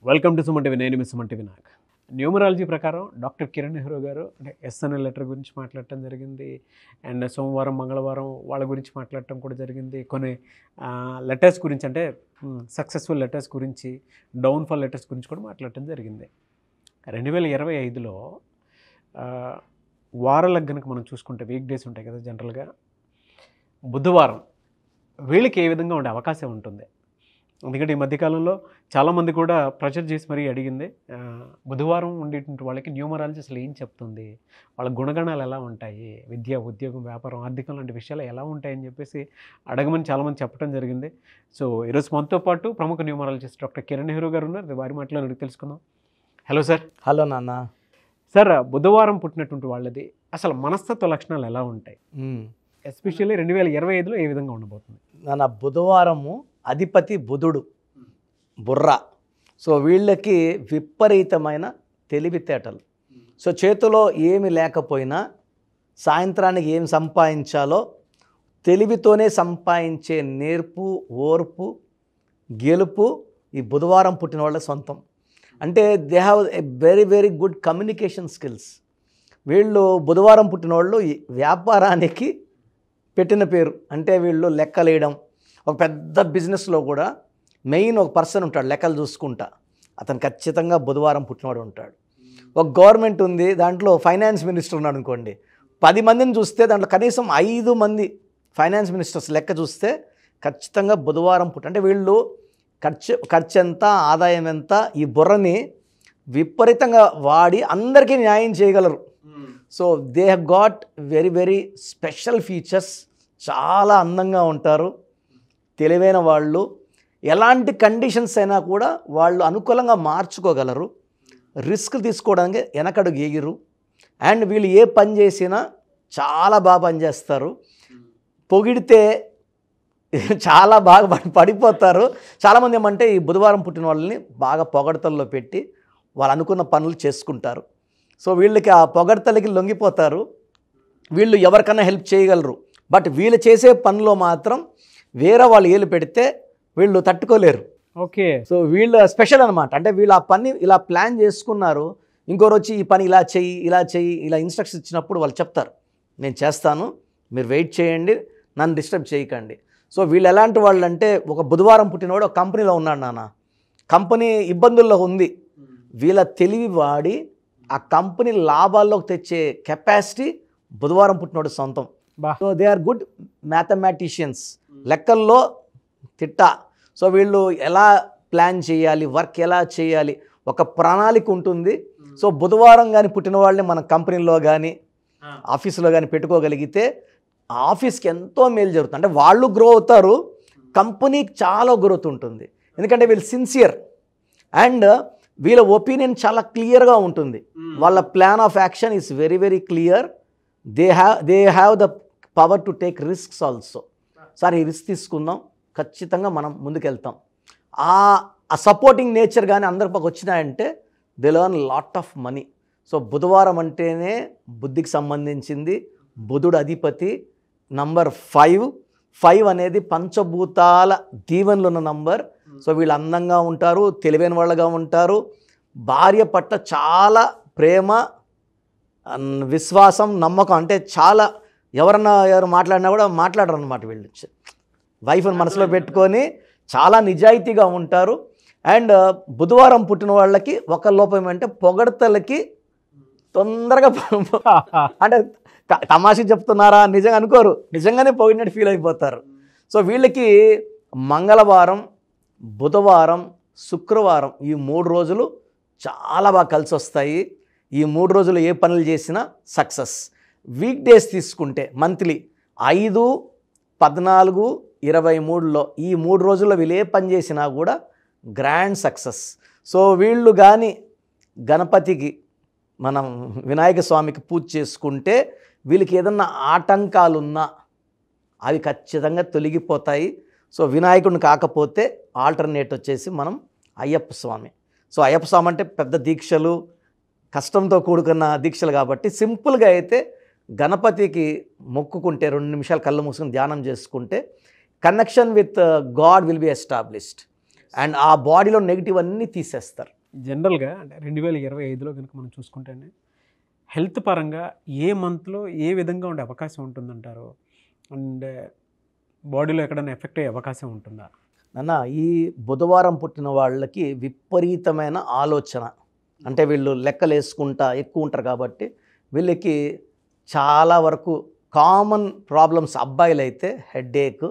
Welcome to Suman TV. నేను మీ Suman TV. నాకు numerology ప్రకారం డాక్టర్ కిరణ్ నెహ్రూ గారు అంటే ఎస్ఎన్ఎల్ లెటర్ గురించి మాట్లాడటం జరిగింది. అండ్ సోమవారం మంగళవారం వాళ్ళ గురించి మాట్లాడటం కూడా జరిగింది. కొన్ని లెటర్స్ గురించి అంటే సక్సెస్ఫుల్ లెటర్స్ గురించి, డౌన్ఫాల్ లెటర్స్ గురించి కూడా మాట్లాడటం జరిగింది. 2025లో వారాలకు కనుక మనం చూసుకుంటే వీక్ డేస్ ఉంటాయి కదా జనరల్గా, బుధవారం వీళ్ళకి ఏ విధంగా ఉండే అవకాశం ఉంటుంది? ఎందుకంటే ఈ మధ్యకాలంలో చాలామంది కూడా ప్రెషర్ చేసి మరీ అడిగింది, బుధవారం ఉండేటువంటి వాళ్ళకి న్యూమరాలజీ అసలు ఏం చెప్తుంది, వాళ్ళ గుణగణాలు ఎలా ఉంటాయి, విద్య, ఉద్యోగం, వ్యాపారం, ఆర్థికం లాంటి విషయాలు ఎలా ఉంటాయని చెప్పేసి అడగమని చాలామంది చెప్పడం జరిగింది. సో ఈరోజు మనతో పాటు ప్రముఖ న్యూమరాలజిస్ట్ డాక్టర్ కిరణ్ నెహ్రూ గారు ఉన్నారు. వారి మాటలో అడిగి తెలుసుకుందాం. Hello sir. హలో నాన్న. సార్, బుధవారం పుట్టినటువంటి వాళ్ళది అసలు మనస్తత్వ లక్షణాలు ఎలా ఉంటాయి, ఎస్పెషల్లీ 2025లో ఏ విధంగా ఉండబోతుంది? నాన్న, బుధవారము అధిపతి బుధుడు, బుర్ర. సో వీళ్ళకి విపరీతమైన తెలివితేటలు. సో చేతిలో ఏమి లేకపోయినా సాయంత్రానికి ఏం సంపాదించాలో తెలివితోనే సంపాదించే నేర్పు, ఓర్పు, గెలుపు ఈ బుధవారం పుట్టిన వాళ్ళ సొంతం. అంటే they have a very very good communication skills. వీళ్ళు బుధవారం పుట్టిన వాళ్ళు వ్యాపారానికి పెట్టిన పేరు. అంటే వీళ్ళు లెక్కలేయడం, ఒక పెద్ద బిజినెస్లో కూడా మెయిన్ ఒక పర్సన్ ఉంటాడు లెక్కలు చూసుకుంటా, అతను ఖచ్చితంగా బుధవారం పుట్టినవాడు ఉంటాడు. ఒక గవర్నమెంట్ ఉంది, దాంట్లో ఫైనాన్స్ మినిస్టర్ ఉన్నాడు అనుకోండి, 10 మందిని చూస్తే దాంట్లో కనీసం 5 మంది ఫైనాన్స్ మినిస్టర్స్ లెక్క చూస్తే ఖచ్చితంగా బుధవారం అంటే వీళ్ళు ఖర్చు ఎంత, ఆదాయం ఎంత, ఈ బుర్రని విపరీతంగా వాడి అందరికీ న్యాయం చేయగలరు. So they have got very very special features. చాలా అందంగా ఉంటారు, తెలివైన వాళ్ళు. ఎలాంటి కండిషన్స్ అయినా కూడా వాళ్ళు అనుకూలంగా మార్చుకోగలరు, రిస్క్ తీసుకోవడానికి వెనకడుగు ఎగిరు. అండ్ వీళ్ళు ఏ పని చేసినా చాలా బాగా పనిచేస్తారు. పొగిడితే చాలా బాగా పడిపోతారు. చాలామంది ఏమంటే ఈ బుధవారం పుట్టిన వాళ్ళని బాగా పొగడతల్లో పెట్టి వాళ్ళు అనుకున్న పనులు చేసుకుంటారు. సో వీళ్ళకి ఆ పొగడతలకి లొంగిపోతారు. వీళ్ళు ఎవరికైనా హెల్ప్ చేయగలరు. బట్ వీళ్ళు చేసే పనిలో మాత్రం వేరే వాళ్ళు ఏలు పెడితే వీళ్ళు తట్టుకోలేరు. ఓకే. సో వీళ్ళు స్పెషల్ అనమాట. అంటే వీళ్ళు ఆ పని ఇలా ప్లాన్ చేసుకున్నారు, ఇంకోరు వచ్చి ఈ పని ఇలా చెయ్యి, ఇలా చెయ్యి, ఇలా ఇన్స్ట్రక్షన్స్ ఇచ్చినప్పుడు వాళ్ళు చెప్తారు, నేను చేస్తాను, మీరు వెయిట్ చేయండి, నన్ను డిస్టర్బ్ చేయకండి. సో వీళ్ళు ఎలాంటి వాళ్ళు అంటే, ఒక బుధవారం పుట్టినవాడు ఒక కంపెనీలో ఉన్నాడు నాన్న, కంపెనీ ఇబ్బందుల్లో ఉంది, వీళ్ళ తెలివి వాడి ఆ కంపెనీ లాభాల్లోకి తెచ్చే కెపాసిటీ బుధవారం పుట్టినవాడు సొంతం. So they are good mathematicians, లెక్కల్లో తిట్ట. సో వీళ్ళు ఎలా ప్లాన్ చేయాలి, వర్క్ ఎలా చేయాలి, ఒక ప్రణాళిక ఉంటుంది. సో బుధవారం కానీ పుట్టిన వాళ్ళని మన కంపెనీలో కానీ ఆఫీసులో కానీ పెట్టుకోగలిగితే ఆఫీస్కి ఎంతో మేలు జరుగుతుంది. అంటే వాళ్ళు గ్రో అవుతారు, కంపెనీకి చాలా గ్రోత్ ఉంటుంది. ఎందుకంటే వీళ్ళు సిన్సియర్ అండ్ వీళ్ళ ఒపీనియన్ చాలా క్లియర్గా ఉంటుంది. వాళ్ళ plan of action is very very clear. They have the power to take risks also. Sir ఈ రిస్క్ తీసుకుందాం, ఖచ్చితంగా మనం ముందుకెళ్తాం. ఆ సపోర్టింగ్ నేచర్ కానీ అందరి పక్క వచ్చినాయంటే they learn lot of money. So బుధవారం అంటేనే బుద్ధికి సంబంధించింది. బుధుడు అధిపతి. నంబర్ 5 అనేది పంచభూతాల దీవెనలు ఉన్న నంబర్. సో వీళ్ళు అందంగా ఉంటారు, తెలివైన వాళ్ళగా ఉంటారు, భార్య పట్ల చాలా ప్రేమ, విశ్వాసం, నమ్మకం. అంటే చాలా ఎవరు మాట్లాడినా కూడా మాట్లాడరు అనమాట. వీళ్ళు వైఫ్ని మనసులో పెట్టుకొని చాలా నిజాయితీగా ఉంటారు. అండ్ బుధవారం పుట్టిన వాళ్ళకి ఒక లోపం ఏమంటే పొగడతలకి తొందరగా అంటే తమాషా చెప్తున్నారా నిజంగా అనుకోరు, నిజంగానే పొగిడినట్టు ఫీల్ అయిపోతారు. సో వీళ్ళకి మంగళవారం, బుధవారం, శుక్రవారం ఈ 3 రోజులు చాలా బాగా కలిసి వస్తాయి. ఈ 3 రోజులు ఏ పనులు చేసినా సక్సెస్. వీక్ డేస్ తీసుకుంటే మంత్లీ 5, 14, 23లో ఈ 3 రోజుల్లో వీళ్ళు ఏ పని చేసినా కూడా గ్రాండ్ సక్సెస్. సో వీళ్ళు కానీ గణపతికి, మనం వినాయక స్వామికి పూజ చేసుకుంటే వీళ్ళకి ఏదన్నా ఆటంకాలున్నా అవి ఖచ్చితంగా తొలగిపోతాయి. సో వినాయకుడిని కాకపోతే ఆల్టర్నేట్ వచ్చేసి మనం అయ్యప్ప స్వామి. సో అయ్యప్ప స్వామి అంటే పెద్ద దీక్షలు, కష్టంతో కూడుకున్న దీక్షలు కాబట్టి సింపుల్గా అయితే గణపతికి మొక్కుకుంటే 2 నిమిషాలు కళ్ళు మూసుకొని ధ్యానం చేసుకుంటే connection with God will be established. And ఆ బాడీలో నెగిటివ్ అన్నీ తీసేస్తారు. జనరల్గా అంటే 2025లో కనుక మనం చూసుకుంటే హెల్త్ పరంగా ఏ మంత్లో ఏ విధంగా ఉండే అవకాశం ఉంటుందంటారు? అండ్ బాడీలో ఎక్కడైనా ఎఫెక్ట్ అయ్యే అవకాశం ఉంటుందా? నాన్న, ఈ బుధవారం పుట్టిన వాళ్ళకి విపరీతమైన ఆలోచన, అంటే వీళ్ళు లెక్కలు వేసుకుంటా ఎక్కువ ఉంటారు కాబట్టి వీళ్ళకి చాలా వరకు కామన్ ప్రాబ్లమ్స్, అబ్బాయిలు అయితే హెడేక్,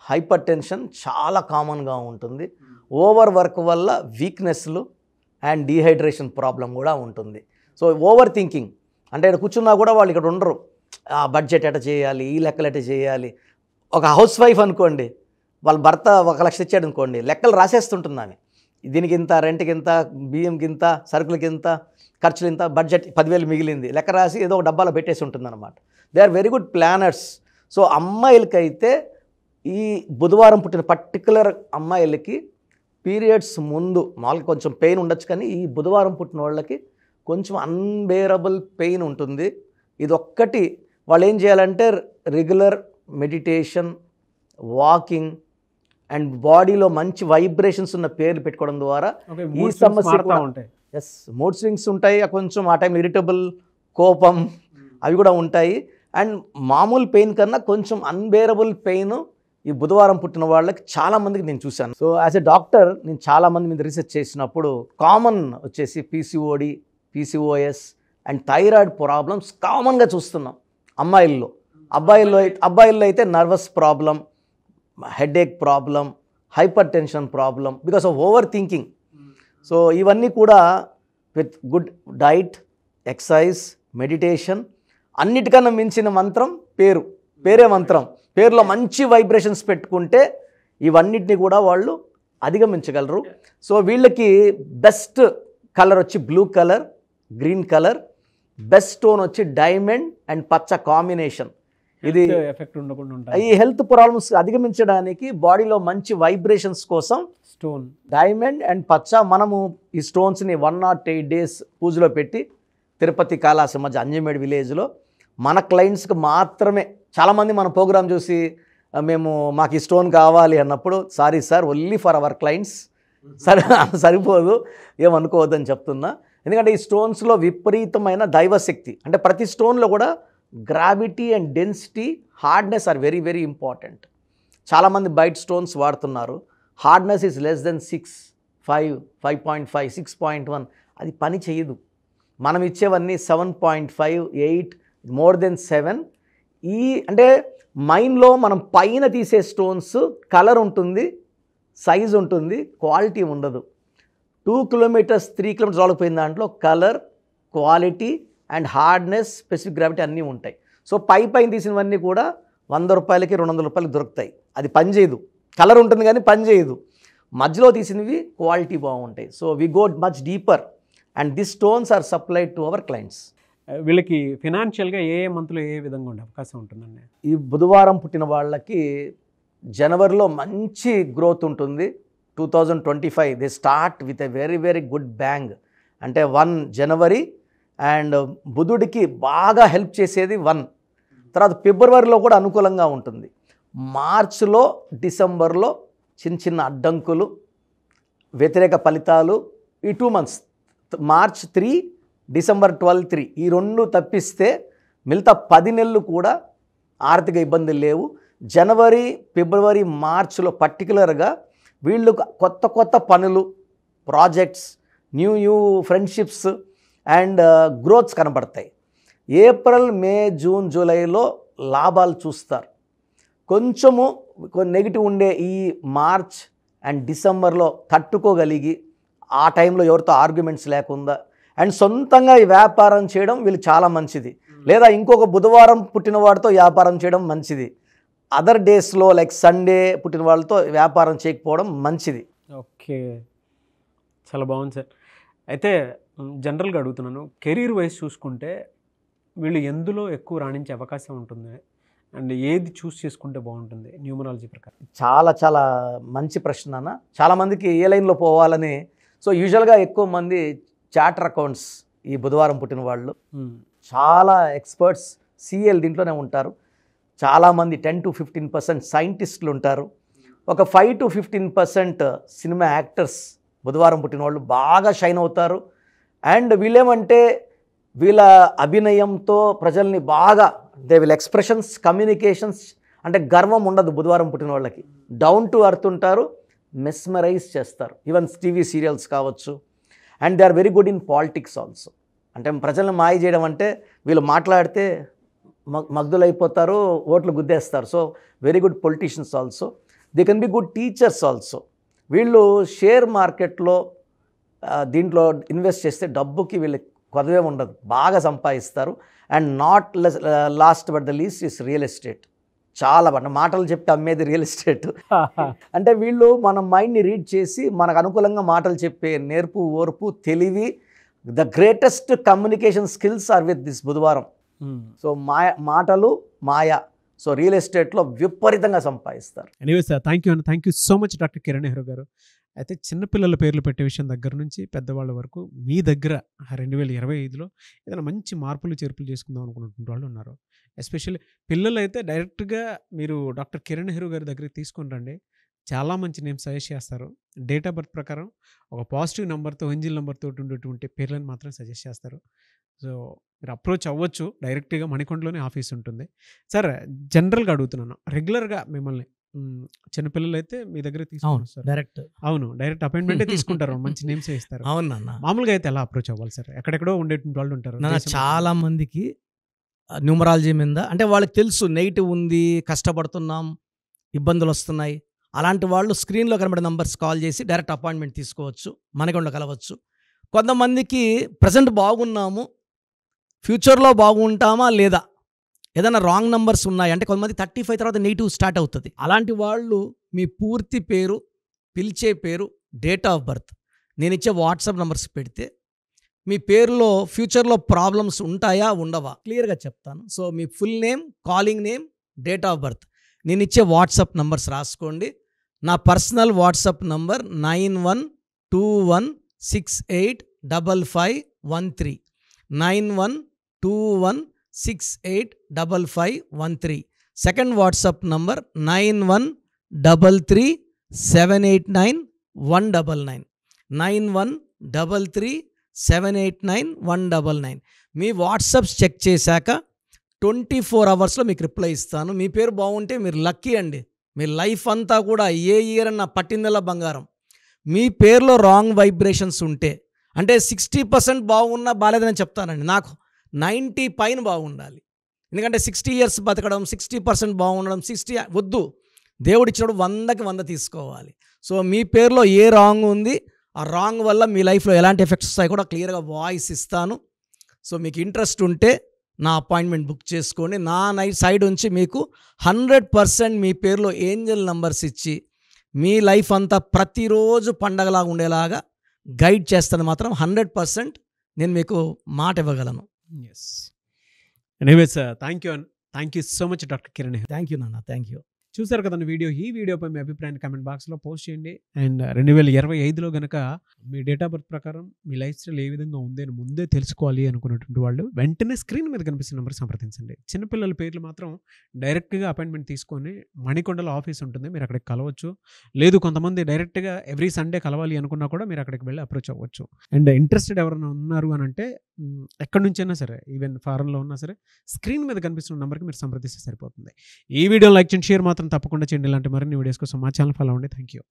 హైపర్ టెన్షన్ చాలా కామన్గా ఉంటుంది. ఓవర్ వర్క్ వల్ల వీక్నెస్లు అండ్ డీహైడ్రేషన్ ప్రాబ్లం కూడా ఉంటుంది. సో ఓవర్ థింకింగ్, అంటే ఇక్కడ కూర్చున్నా కూడా వాళ్ళు ఇక్కడ ఉండరు. ఆ బడ్జెట్ ఎట చేయాలి, ఈ లెక్కలు ఎట చేయాలి. ఒక హౌస్ వైఫ్ అనుకోండి, వాళ్ళ భర్త 1 లక్ష ఇచ్చాడు అనుకోండి, లెక్కలు రాసేస్తుంటుంది ఆమె. దీనికి ఇంత, రెంట్కి ఇంత, బియ్యంకి ఇంత, సరుకులకి ఇంత, ఖర్చులు ఇంత, బడ్జెట్ 10,000 మిగిలింది, లెక్క రాసి ఏదో ఒక డబ్బాలో పెట్టేసి ఉంటుంది అనమాట. They are very good planners. So అమ్మాయిలకైతే ఈ బుధవారం పుట్టిన పర్టికులర్ అమ్మాయిలకి పీరియడ్స్ ముందు మామూలుగా కొంచెం పెయిన్ ఉండొచ్చు, కానీ ఈ బుధవారం పుట్టిన వాళ్ళకి కొంచెం అన్బేరబుల్ పెయిన్ ఉంటుంది. ఇది ఒక్కటి వాళ్ళు ఏం చేయాలంటే రెగ్యులర్ మెడిటేషన్, వాకింగ్ అండ్ బాడీలో మంచి వైబ్రేషన్స్ ఉన్న పేర్లు పెట్టుకోవడం ద్వారా ఈ సమస్య ఉంటాయి. ఎస్, మూడ్ స్వింగ్స్ ఉంటాయి, కొంచెం ఆ టైం ఇరిటబుల్, కోపం అవి కూడా ఉంటాయి. అండ్ మామూలు పెయిన్ కన్నా కొంచెం అన్బేరబుల్ పెయిన్ ఈ బుధవారం పుట్టిన వాళ్ళకి చాలామందికి నేను చూశాను. సో యాజ్ ఎ డాక్టర్ నేను చాలామంది మీద రీసెర్చ్ చేసినప్పుడు కామన్ వచ్చేసి PCOD, PCOS and thyroid problems కామన్గా చూస్తున్నాం అమ్మాయిల్లో. అబ్బాయిల్లో అయితే nervous problem, headache problem, hyper tension problem because of over thinking. So ఇవన్నీ కూడా with good diet, exercise, meditation, అన్నిటికన్నా మించిన మంత్రం పేరే మంత్రం. పేరులో మంచి వైబ్రేషన్స్ పెట్టుకుంటే ఇవన్నిటిని కూడా వాళ్ళు అధిగమించగలరు. సో వీళ్ళకి బెస్ట్ కలర్ వచ్చి blue colour, green colour, best stone వచ్చి డైమండ్ అండ్ పచ్చ కాంబినేషన్. ఇది ఎఫెక్ట్ ఉండకుండా ఈ హెల్త్ ప్రాబ్లమ్స్ అధిగమించడానికి బాడీలో మంచి వైబ్రేషన్స్ కోసం స్టోన్ డైమండ్ అండ్ పచ్చ. మనము ఈ స్టోన్స్ని 108 days పూజలో పెట్టి తిరుపతి కాళాసి మధ్య అంజమేడ్ విలేజ్లో మన క్లయింట్స్కి మాత్రమే. చాలామంది మన ప్రోగ్రామ్ చూసి మాకు ఈ స్టోన్ కావాలి అన్నప్పుడు, sorry sir, only for our clients, సరిపోదు, ఏమనుకోవద్దని చెప్తున్నా. ఎందుకంటే ఈ స్టోన్స్లో విపరీతమైన దైవశక్తి, అంటే ప్రతి స్టోన్లో కూడా gravity and density, hardness are very very important. చాలామంది బయట స్టోన్స్ వాడుతున్నారు, హార్డ్నెస్ ఈజ్ లెస్ దెన్ 6, 5, 5.5, 6.1, అది పని చేయదు. మనం ఇచ్చేవన్నీ 7.5, 8, మోర్ దెన్ 7. అంటే మైండ్లో మనం పైన తీసే స్టోన్స్ కలర్ ఉంటుంది, సైజ్ ఉంటుంది, క్వాలిటీ ఉండదు. 2 kilometers 3 kilometers రాలిపోయిన దాంట్లో colour, quality and hardness, specific gravity అన్నీ ఉంటాయి. సో పైన తీసినవన్నీ కూడా 100 రూపాయలకి 200 రూపాయలకి దొరుకుతాయి. అది పని చేయదు, కలర్ ఉంటుంది కానీ పని చేయదు. మధ్యలో తీసినవి క్వాలిటీ బాగుంటాయి. So we go much deeper and this stones are supplied to our clients. వీళ్ళకి ఫినాన్షియల్గా ఏ మంత్లో ఏ విధంగా ఉండే అవకాశం ఉంటుందండి? ఈ బుధవారం పుట్టిన వాళ్ళకి జనవరిలో మంచి గ్రోత్ ఉంటుంది. 2025 they start with a very very good bang. అంటే 1 జనవరి అండ్ బుధుడికి బాగా హెల్ప్ చేసేది 1. తర్వాత ఫిబ్రవరిలో కూడా అనుకూలంగా ఉంటుంది. మార్చ్లో, డిసెంబర్లో చిన్న అడ్డంకులు, వ్యతిరేక ఫలితాలు. ఈ 2 months, మార్చ్ 3, డిసెంబర్ 12, 3, ఈ 2 తప్పిస్తే మిగతా 10 నెలలు కూడా ఆర్థిక ఇబ్బందులు లేవు. జనవరి, ఫిబ్రవరి, మార్చ్లో పర్టికులర్గా వీళ్ళు కొత్త పనులు, projects, new friendships and growths కనబడతాయి. ఏప్రిల్, మే, జూన్, జూలైలో లాభాలు చూస్తారు. కొంచెము నెగిటివ్ ఉండే ఈ మార్చ్ అండ్ డిసెంబర్లో తట్టుకోగలిగి ఆ టైంలో ఎవరితో ఆర్గ్యుమెంట్స్ లేకుండా అండ్ సొంతంగా ఈ వ్యాపారం చేయడం వీళ్ళు చాలా మంచిది. లేదా ఇంకొక బుధవారం పుట్టిన వాడితో వ్యాపారం చేయడం మంచిది. అదర్ డేస్లో లైక్ సండే పుట్టిన వాళ్ళతో వ్యాపారం చేయకపోవడం మంచిది. ఓకే, చాలా బాగుంది సార్. అయితే జనరల్గా అడుగుతున్నాను, కెరీర్ వైజ్ చూసుకుంటే వీళ్ళు ఎందులో ఎక్కువ రాణించే అవకాశం ఉంటుంది అండ్ ఏది చూస్ చేసుకుంటే బాగుంటుంది న్యూమరాలజీ ప్రకారం? చాలా మంచి ప్రశ్న అన్న. చాలామందికి ఏ లైన్లో పోవాలని. సో యూజువల్గా ఎక్కువ మంది చార్టర్ అకౌంట్స్ ఈ బుధవారం పుట్టిన వాళ్ళు, చాలా ఎక్స్పర్ట్స్ సిఎల్ దీంట్లోనే ఉంటారు. చాలామంది 10 to 15% సైంటిస్టులు ఉంటారు. ఒక 5 to 15% సినిమా యాక్టర్స్ బుధవారం పుట్టిన వాళ్ళు బాగా షైన్ అవుతారు. అండ్ వీళ్ళేమంటే వీళ్ళ అభినయంతో ప్రజల్ని బాగా దే విల్ ఎక్స్ప్రెషన్స్, కమ్యూనికేషన్స్, అంటే గర్వం ఉండదు బుధవారం పుట్టిన వాళ్ళకి. డౌన్ టు అర్త్ ఉంటారు, మెస్మరైజ్ చేస్తారు. ఈవెన్ టీవీ సీరియల్స్ కావచ్చు. And they are very good in politics also. అంటే ప్రజలను మాయ చేయడం అంటే వీళ్ళు మాట్లాడితే మగ్ధులైపోతారు, ఓట్లు గుద్దేస్తారు. So very good politicians also. They can be good teachers also. వీళ్ళు షేర్ మార్కెట్లో దీంట్లో ఇన్వెస్ట్ చేస్తే డబ్బుకి వీళ్ళకి కొదవే ఉండదు, బాగా సంపాదిస్తారు. And not lost but the least is real estate. చాలా మాటలు చెప్పి అమ్మేది రియల్ ఎస్టేట్. అంటే వీళ్ళు మన మైండ్ని రీడ్ చేసి మనకు అనుకూలంగా మాటలు చెప్పే నేర్పు, ఓర్పు, తెలివి, the greatest communication skills are with this బుధవారం. సో మాటలు మాయ. సో రియల్ ఎస్టేట్లో విపరీతంగా సంపాదిస్తారు. Anyway sir, thank you so much doctor Kiran Nehru గారు. అయితే చిన్నపిల్లల పేర్లు పెట్టే విషయం దగ్గర నుంచి పెద్దవాళ్ళ వరకు మీ దగ్గర 2025లో ఏదైనా మంచి మార్పులు చేర్పులు చేసుకుందాం అనుకున్నటువంటి వాళ్ళు ఉన్నారు. ఎస్పెషల్లీ పిల్లలు అయితే డైరెక్ట్గా మీరు డాక్టర్ కిరణ్ నెహ్రూ గారి దగ్గరికి తీసుకొని రండి. చాలా మంచి నేమ్ సజెస్ట్ చేస్తారు. డేట్ ఆఫ్ బర్త్ ప్రకారం ఒక పాజిటివ్ నెంబర్తో, ఏంజిల్ నెంబర్తో ఉండేటువంటి పేర్లను మాత్రం సజెస్ట్ చేస్తారు. సో మీరు అప్రోచ్ అవ్వచ్చు. డైరెక్ట్గా మణికొండలోనే ఆఫీస్ ఉంటుంది. సార్, జనరల్గా అడుగుతున్నాను, రెగ్యులర్గా మిమ్మల్ని చిన్నపిల్లలు అయితే మీ దగ్గర తీసుకుంటారు సార్? డైరెక్ట్ అపాయింట్మెంటే తీసుకుంటారు, మంచి నేమ్స్ ఇస్తారు. అవునన్న. మామూలుగా అయితే ఎలా అప్రోచ్ అవ్వాలి సార్? ఎక్కడెక్కడో ఉండేటువంటి వాళ్ళు ఉంటారు. చాలా మందికి న్యూమరాలజీ మీద అంటే వాళ్ళకి తెలుసు నెగిటివ్ ఉంది, కష్టపడుతున్నాం, ఇబ్బందులు వస్తున్నాయి. అలాంటి వాళ్ళు స్క్రీన్లో కనబడే నంబర్స్ కాల్ చేసి డైరెక్ట్ అపాయింట్మెంట్ తీసుకోవచ్చు, మనకొండ కలవచ్చు. కొంతమందికి ప్రజెంట్ బాగున్నాము, ఫ్యూచర్లో బాగుంటామా లేదా, ఏదైనా రాంగ్ నంబర్స్ ఉన్నాయి అంటే కొంతమంది 35 తర్వాత నెగిటివ్ స్టార్ట్ అవుతుంది. అలాంటి వాళ్ళు మీ పూర్తి పేరు, పిలిచే పేరు, డేట్ ఆఫ్ బర్త్ నేను ఇచ్చే వాట్సాప్ నంబర్స్ పెడితే మీ పేరులో ఫ్యూచర్లో ప్రాబ్లమ్స్ ఉంటాయా ఉండవా క్లియర్గా చెప్తాను. So me full name, calling name, date of birth నేను ఇచ్చే వాట్సాప్ నంబర్స్ రాసుకోండి. నా personal WhatsApp number 9121685513 9121685513. Second WhatsApp number 9133789199 9133789199. మీ వాట్సాప్స్ చెక్ చేశాక 24 అవర్స్లో మీకు రిప్లై ఇస్తాను. మీ పేరు బాగుంటే మీరు లక్కీ అండి. మీ లైఫ్ అంతా కూడా ఏ ఇయర్ అన్న పట్టిందల్లా బంగారం. మీ పేరులో రాంగ్ వైబ్రేషన్స్ ఉంటే అంటే 60% బాగున్నా బాలేదని చెప్తానండి. నాకు 90 పైన బాగుండాలి. ఎందుకంటే 60 years బతకడం, 60% బాగుండడం, 60 వద్దు. దేవుడిచ్చినప్పుడు 100కి 100 తీసుకోవాలి. సో మీ పేరులో ఏ రాంగ్ ఉంది, ఆ రాంగ్ వల్ల మీ లైఫ్లో ఎలాంటి ఎఫెక్ట్స్ వస్తాయి కూడా క్లియర్గా వాయిస్ ఇస్తాను. సో మీకు ఇంట్రెస్ట్ ఉంటే నా అపాయింట్మెంట్ బుక్ చేసుకోండి. నా సైడ్ నుంచి మీకు 100% మీ పేరులో ఏంజల్ నంబర్స్ ఇచ్చి మీ లైఫ్ అంతా ప్రతిరోజు పండగలాగా ఉండేలాగా గైడ్ చేస్తాను. మాత్రం 100% నేను మీకు మాట ఇవ్వగలను. Yes. Anyway sir, thank you so much doctor Kiran. Thank you నాన్న, థ్యాంక్ యూ. చూసారు కదండి వీడియో. ఈ వీడియోపై మీ అభిప్రాయాన్ని కామెంట్ బాక్స్లో పోస్ట్ చేయండి. అండ్ 2025లో కనుక మీ డేట్ ఆఫ్ బర్త్ ప్రకారం మీ లైఫ్ స్టైల్ ఏ విధంగా ఉంది అని ముందే తెలుసుకోవాలి అనుకున్నటువంటి వాళ్ళు వెంటనే స్క్రీన్ మీద కనిపిస్తున్న నెంబర్ సంప్రదించండి. చిన్నపిల్లల పేర్లు మాత్రం డైరెక్ట్గా అపాయింట్మెంట్ తీసుకొని మణికొండలో ఆఫీస్ ఉంటుంది, మీరు అక్కడికి కలవచ్చు. లేదు కొంతమంది డైరెక్ట్గా ఎవ్రీ సండే కలవాలి అనుకున్నా కూడా మీరు అక్కడికి వెళ్ళి అప్రోచ్ అవ్వచ్చు. అండ్ ఇంట్రెస్టెడ్ ఎవరైనా ఉన్నారు అని అంటే ఎక్కడి నుంచైనా సరే, ఈవెన్ ఫారెన్లో ఉన్నా సరే, స్క్రీన్ మీద కనిపిస్తున్న నెంబర్కి మీరు సంప్రదిస్తే సరిపోతుంది. ఈ వీడియో లైక్ చేయండి, షేర్ మాత్రం తప్పకుండా చేయండి. ఇలాంటి మరిన్ని వీడియోస్ కోసం మా ఛానల్ ఫాలో అవ్వండి. Thank you.